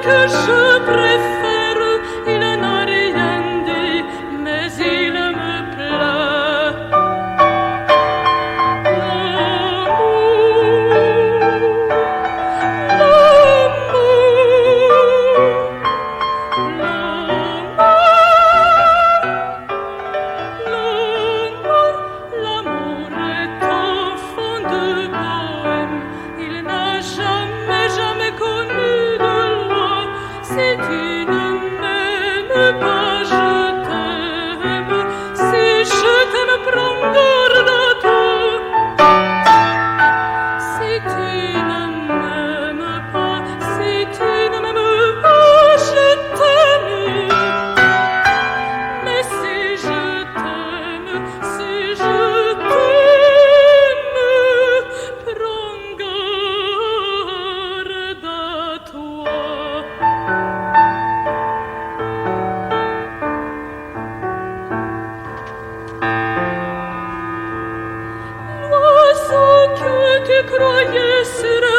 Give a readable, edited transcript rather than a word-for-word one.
que je préfère, il n'a rien dit, mais il me plaît. L'amour est enfant de bohème, il n'a jamais, jamais connu de loi. Si tu ne m'aimes pas, je t'aime. Si je t'aime, prends garde à toi. Si tu ne m'aimes pas, si tu ne m'aimes pas, je t'aime. Mais si je t'aime, si je t'aime, prends garde à toi. L'oiseau que tu croyais serait